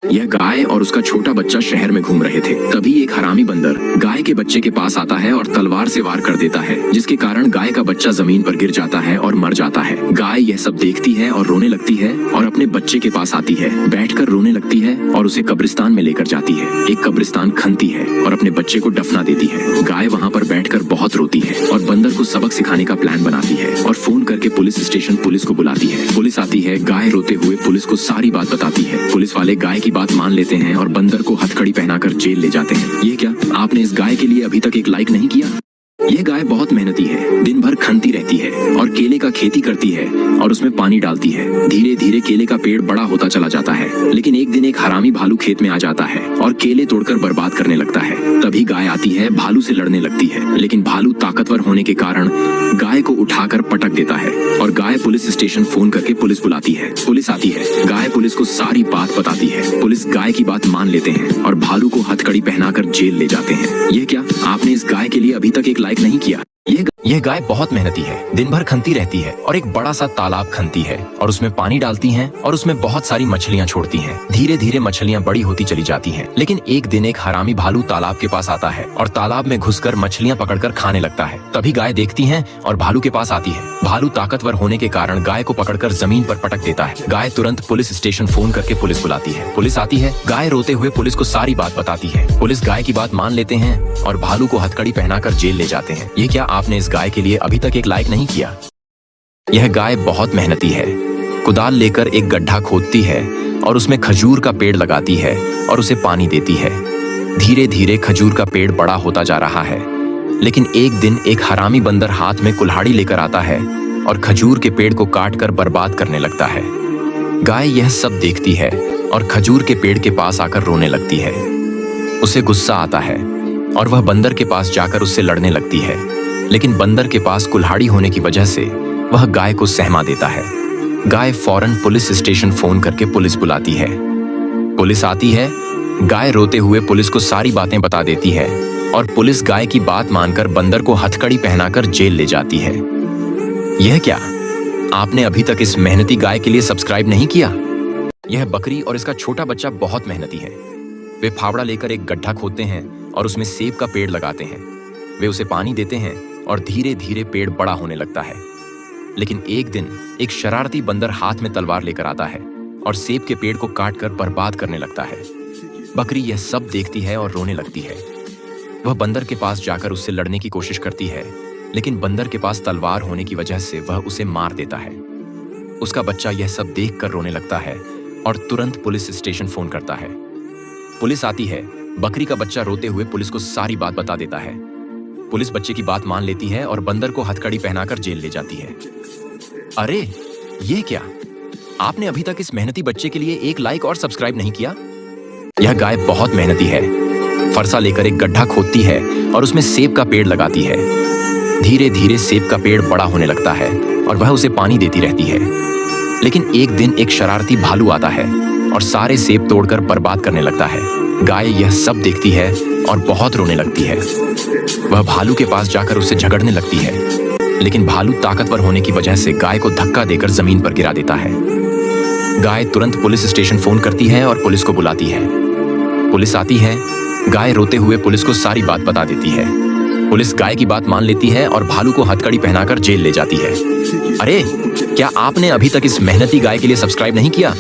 यह गाय और उसका छोटा बच्चा शहर में घूम रहे थे। तभी एक हरामी बंदर गाय के बच्चे के पास आता है और तलवार से वार कर देता है, जिसके कारण गाय का बच्चा जमीन पर गिर जाता है और मर जाता है। गाय यह सब देखती है और रोने लगती है और अपने बच्चे के पास आती है, बैठकर रोने लगती है और उसे कब्रिस्तान में लेकर जाती है। एक कब्रिस्तान खनती है और अपने बच्चे को दफना देती है। गाय वहाँ पर बैठकर बहुत रोती है और बंदर को सबक सिखाने का प्लान बनाती है और फोन करके पुलिस स्टेशन पुलिस को बुलाती है। पुलिस आती है, गाय रोते हुए पुलिस को सारी बात बताती है। पुलिस वाले गाय की बात मान लेते हैं और बंदर को हथकड़ी पहनाकर जेल ले जाते हैं। ये क्या, आपने इस गाय के लिए अभी तक एक लाइक नहीं किया? यह गाय बहुत मेहनती है, दिन भर खनती रहती है और केले का खेती करती है और उसमें पानी डालती है। धीरे धीरे केले का पेड़ बड़ा होता चला जाता है, लेकिन एक दिन एक हरामी भालू खेत में आ जाता है और केले तोड़कर बर्बाद करने लगता है। तभी गाय आती है, भालू से लड़ने लगती है, लेकिन भालू ताकतवर होने के कारण गाय को उठाकर पटक देता है और गाय पुलिस स्टेशन फोन करके पुलिस बुलाती है। पुलिस आती है, गाय पुलिस को सारी बात बताती है। पुलिस गाय की बात मान लेते हैं और भालू को हथकड़ी पहनाकर जेल ले जाते हैं। ये क्या, आपने इस गाय के लिए अभी तक एक लाइक नहीं किया? यह गाय बहुत मेहनती है, दिन भर खनती रहती है और एक बड़ा सा तालाब खनती है और उसमें पानी डालती हैं और उसमें बहुत सारी मछलियां छोड़ती हैं। धीरे धीरे मछलियां बड़ी होती चली जाती हैं, लेकिन एक दिन एक हरामी भालू तालाब के पास आता है और तालाब में घुसकर मछलियां पकड़कर खाने लगता है। तभी गाय देखती है और भालू के पास आती है। भालू ताकतवर होने के कारण गाय को पकड़कर जमीन पर पटक देता है। गाय तुरंत पुलिस स्टेशन फोन करके पुलिस बुलाती है। पुलिस आती है, गाय रोते हुए पुलिस को सारी बात बताती है। पुलिस गाय की बात मान लेते हैं और भालू को हथकड़ी पहनाकर जेल ले जाते हैं। ये क्या, आपने इस गाय के लिए अभी तक एक लाइक नहीं किया? यह गाय बहुत मेहनती है, कुदाल लेकर एक गड्ढा खोदती है और उसमें खजूर का पेड़ लगाती है और उसे पानी देती है। धीरे धीरे खजूर का पेड़ बड़ा होता जा रहा है, लेकिन एक दिन एक हरामी बंदर हाथ में कुल्हाड़ी लेकर आता है और खजूर के पेड़ को काटकर बर्बाद करने लगता है। गाय यह सब देखती है और खजूर के पेड़ के पास आकर रोने लगती है। उसे गुस्सा आता है और वह बंदर के पास जाकर उससे लड़ने लगती है, लेकिन बंदर के पास कुल्हाड़ी होने की वजह से वह गाय को सहमा देता है। गाय फौरन पुलिस स्टेशन फोन करके पुलिस बुलाती है। पुलिस आती है, गाय रोते हुए पुलिस को सारी बातें बता देती है और पुलिस गाय की बात मानकर बंदर को हथकड़ी पहनाकर जेल ले जाती है। यह क्या, आपने अभी तक इस मेहनती गाय के लिए सब्सक्राइब नहीं किया? यह बकरी और इसका छोटा बच्चा बहुत मेहनती है। वे फावड़ा लेकर एक गड्ढा खोदते हैं और उसमें सेब का पेड़ लगाते हैं। वे उसे पानी देते हैं और धीरे धीरे पेड़ बड़ा होने लगता है, लेकिन एक दिन एक शरारती बंदर हाथ में तलवार लेकर आता है और सेब के पेड़ को काटकर बर्बाद करने लगता है। बकरी यह सब देखती है और रोने लगती है। वह बंदर के पास जाकर उससे लड़ने की कोशिश करती है, लेकिन बंदर के पास तलवार होने की वजह से वह उसे मार देता है। उसका बच्चा यह सब देखकर रोने लगता है और तुरंत पुलिस स्टेशन फोन करता है। पुलिस आती है, बकरी का बच्चा रोते हुए पुलिस को सारी बात बता देता है। पुलिस बच्चे की बात मान लेती है और बंदर को हथकड़ी पहनाकर जेल ले जाती है। अरे ये क्या, आपने अभी तक इस मेहनती बच्चे के लिए एक लाइक और सब्सक्राइब नहीं किया? यह गाय बहुत मेहनती है, फरसा लेकर एक गड्ढा खोदती है और उसमें सेब का पेड़ लगाती है। धीरे धीरे सेब का पेड़ बड़ा होने लगता है और वह उसे पानी देती रहती है, लेकिन एक दिन एक शरारती भालू आता है और सारे सेब तोड़कर बर्बाद करने लगता है। गाय यह सब देखती है और बहुत रोने लगती है। वह भालू के पास जाकर उससे झगड़ने लगती है, लेकिन भालू ताकतवर होने की वजह से गाय को धक्का देकर जमीन पर गिरा देता है। गाय तुरंत पुलिस स्टेशन फोन करती है और पुलिस को बुलाती है। पुलिस आती है, गाय रोते हुए पुलिस को सारी बात बता देती है। पुलिस गाय की बात मान लेती है और भालू को हथकड़ी पहनाकर जेल ले जाती है। अरे क्या, आपने अभी तक इस मेहनती गाय के लिए सब्सक्राइब नहीं किया?